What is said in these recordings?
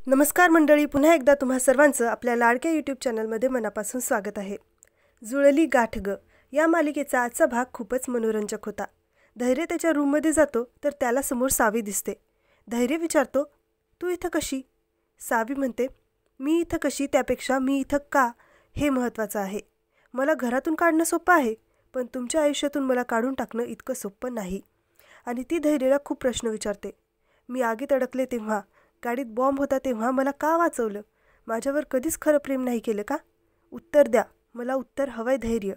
नमस्कार मंडळी, पुन्हा एकदा तुम्हा सर्वांचं आपल्या लाडक्या यूट्यूब चॅनलमध्ये मनापासून स्वागत आहे. जुळली गाठ ग या मालिकेचा आजचा भाग खूपच मनोरंजक होता. धैर्य त्याच्या रूममध्ये जातो तर त्याला समोर सावी दिसते. धैर्य विचारतो, तू इथं कशी? सावी म्हणते, मी इथं कशी त्यापेक्षा मी इथं का हे महत्त्वाचं आहे. मला घरातून काढणं सोपं आहे, पण तुमच्या आयुष्यातून मला काढून टाकणं इतकं सोपं नाही. आणि ती धैर्याला खूप प्रश्न विचारते. मी आगीत अडकले तेव्हा, गाडीत बॉम्ब होता तेव्हा मला का वाचवलं? माझ्यावर कधीच खरं प्रेम नाही केलं का? उत्तर द्या, मला उत्तर हवंय धैर्य.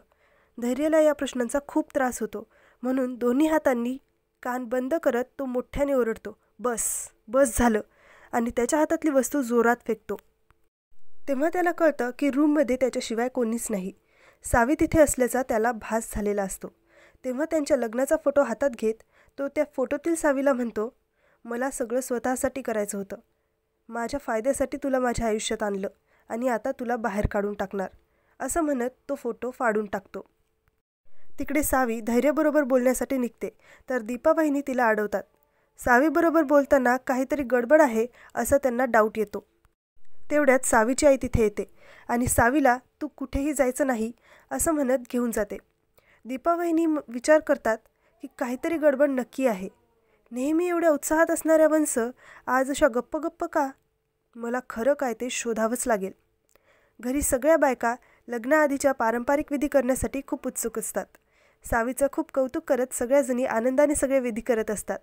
धैर्याला या प्रश्नांचा खूप त्रास होतो, म्हणून दोन्ही हातांनी कान बंद करत तो मोठ्याने ओरडतो, बस बस झालं, आणि त्याच्या हातातली वस्तू जोरात फेकतो. तेव्हा त्याला कळतं की रूममध्ये त्याच्याशिवाय कोणीच नाही. सावी तिथे असल्याचा त्याला भास झालेला असतो. तेव्हा त्यांच्या लग्नाचा फोटो हातात घेत तो त्या फोटोतील सावीला म्हणतो, मला सगळं स्वतःसाठी करायचं होतं. माझ्या फायद्यासाठी तुला माझ्या आयुष्यात आणलं आणि आता तुला बाहेर काढून टाकणार, असं म्हणत तो फोटो फाडून टाकतो. तिकडे सावी धैर्याबरोबर बोलण्यासाठी निघते तर दीपा वहिनी तिला अडवतात. सावीबरोबर बोलताना काहीतरी गडबड आहे असं त्यांना डाऊट येतो. तेवढ्यात सावीची आई तिथे येते आणि सावीला तू कुठेही जायचं नाही असं म्हणत घेऊन जाते. दीपा वहिनी विचार करतात की काहीतरी गडबड नक्की आहे. नेहमी एवढ्या उत्साहात असणाऱ्या वंस आज अशा गप्प गप्प का? मला खरं काय ते शोधावंच लागेल. घरी सगळ्या बायका लग्नाआधीच्या पारंपरिक विधी करण्यासाठी खूप उत्सुक असतात. सावीचं खूप कौतुक करत सगळ्याजणी आनंदाने सगळे विधी करत असतात.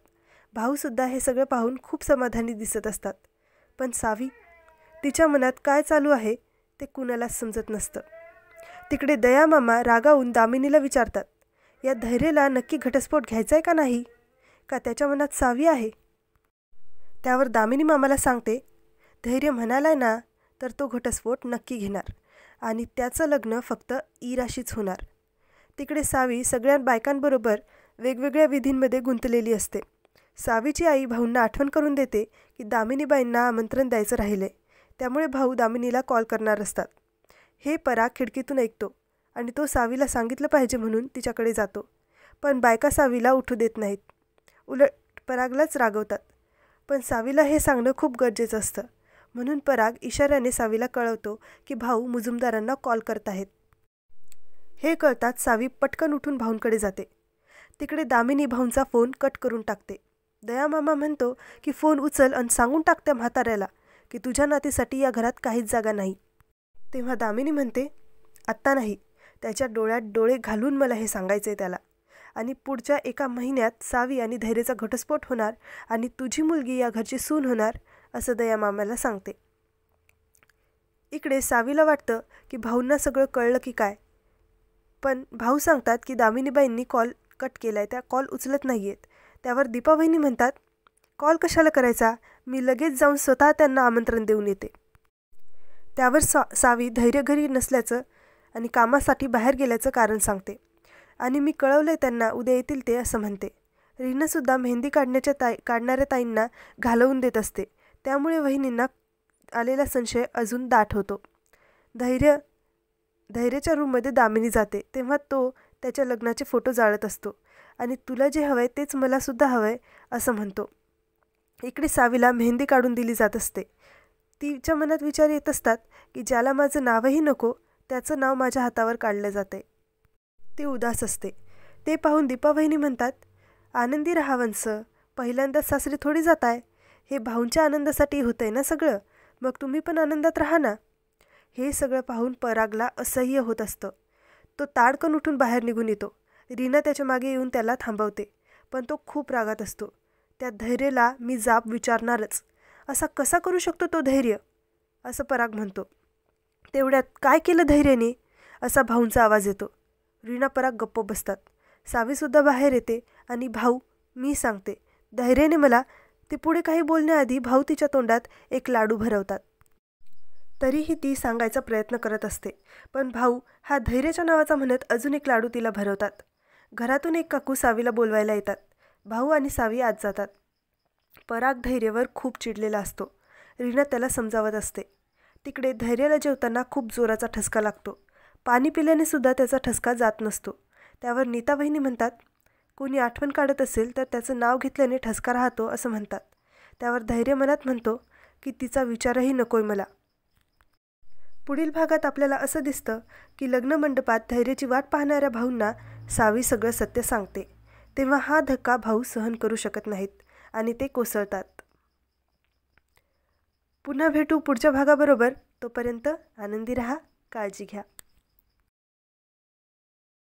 भाऊसुद्धा हे सगळं पाहून खूप समाधानी दिसत असतात. पण सावी, तिच्या मनात काय चालू आहे ते कुणालाच समजत नसतं. तिकडे दयामामा रागावून दामिनीला विचारतात, या धैर्याला नक्की घटस्फोट घ्यायचा आहे का नाही, का त्याच्या मनात सावी आहे? त्यावर दामिनी मामाला सांगते, धैर्य म्हणालाय ना तर तो घटस्फोट नक्की घेणार आणि त्याचं लग्न फक्त इराशीच होणार. तिकडे सावी सगळ्या बायकांबरोबर वेगवेगळ्या विधींमध्ये गुंतलेली असते. सावीची आई भाऊंना आठवण करून देते की दामिनीबाईंना आमंत्रण द्यायचं राहिले, त्यामुळे भाऊ दामिनीला कॉल करणार असतात. हे पराग खिडकीतून ऐकतो आणि तो सावीला सांगितलं पाहिजे म्हणून तिच्याकडे जातो. पण बायका सावीला उठू देत नाहीत, उलट परागलाच रागवतात. पण सावीला हे सांगणं खूप गरजेचं असतं, म्हणून पराग इशाऱ्याने सावीला कळवतो की भाऊ मुजुमदारांना कॉल करत आहेत. हे कळताच सावी पटकन उठून भाऊंकडे जाते. तिकडे दामिनी भाऊंचा फोन कट करून टाकते. दयामामा म्हणतो की फोन उचल आणि सांगून टाक त्या म्हाताऱ्याला की तुझ्या नातीसाठी या घरात काहीच जागा नाही. तेव्हा दामिनी म्हणते, आत्ता नाही, त्याच्या डोळ्यात डोळे घालून मला हे सांगायचं आहे त्याला. आणि पुढच्या 1 महिन्यात सावी आणि धैर्याचा घटस्फोट होणार आणि तुझी मुलगी या घरची सून होणार, असं दयामामाला सांगते. इकडे सावीला वाटतं की भाऊंना सगळं कळलं की काय, पण भाऊ सांगतात की दामिनीबाईंनी कॉल कट केलाय, त्या कॉल उचलत नाही आहेत. त्यावर दीपा वहिनी म्हणतात, कॉल कशाला करायचा, मी लगेच जाऊन स्वतः त्यांना आमंत्रण देऊन येते. त्यावर सावी धैर्य घरी नसल्याचं आणि कामासाठी बाहेर गेल्याचं कारण सांगते आणि मी कळवलंय त्यांना, उद्या येतील ते, असं म्हणते. रीनासुद्धा मेहंदी काढणाऱ्या ताईंना घालवून देत असते, त्यामुळे वहिनींना आलेला संशय अजून दाट होतो. धैर्याच्या रूममध्ये दामिनी जाते तेव्हा तो त्याच्या लग्नाचे फोटो जाळत असतो आणि तुला जे हवंय तेच मलासुद्धा हवंय असं म्हणतो. इकडे सावीला मेहंदी काढून दिली जात असते. तिच्या मनात विचार येत असतात की ज्याला माझं नावही नको त्याचं नाव माझ्या हातावर काढलं जाते. ती उदास असते. ते पाहून दीपा वहिनी म्हणतात, आनंदी राहा वंस, पहिल्यांदाच सासरी थोडी जाताय, हे भाऊंच्या आनंदासाठी होतंय ना सगळं, मग तुम्ही पण आनंदात राहा ना. हे सगळं पाहून परागला असह्य होत असतं. तो ताडकन उठून बाहेर निघून येतो. रीना त्याच्या मागे येऊन त्याला थांबवते, पण तो खूप रागात असतो. त्या धैर्याला मी जाब विचारणारच, असा कसा करू शकतो तो धैर्य, असं पराग म्हणतो. तेवढ्यात काय केलं धैर्याने, असा भाऊंचा आवाज येतो. रीना पराग गप्प बसतात. सावीसुद्धा बाहेर येते आणि भाऊ, मी सांगते, धैर्याने मला, ते पुढे काही बोलण्याआधी भाऊ तिच्या तोंडात एक लाडू भरवतात. तरीही ती सांगायचा प्रयत्न करत असते, पण भाऊ हा धैर्याच्या नावाचा म्हणत अजून एक लाडू तिला भरवतात. घरातून एक काकू सावीला बोलवायला येतात. भाऊ आणि सावी आत जातात. पराग धैर्यावर खूप चिडलेला असतो. रीना त्याला समजावत असते. तिकडे धैर्याला जेवताना खूप जोराचा ठसका लागतो. पाणी पिल्याने सुद्धा त्याचा ठसका जात नसतो. त्यावर नीता वहिनी म्हणतात, कोणी आठवण काढत असेल तर त्याचं नाव घेतल्याने ठसका राहतो असं म्हणतात. त्यावर धैर्य मनात म्हणतो, की तिचा विचारही नकोय मला. पुढील भागात आपल्याला असं दिसतं की लग्न मंडपात धैर्याची वाट पाहणाऱ्या भाऊंना सावी सगळं सत्य सांगते. तेव्हा हा धक्का भाऊ सहन करू शकत नाहीत आणि ते कोसळतात. पुन्हा भेटू पुढच्या भागाबरोबर. तोपर्यंत आनंदी राहा, काळजी घ्या.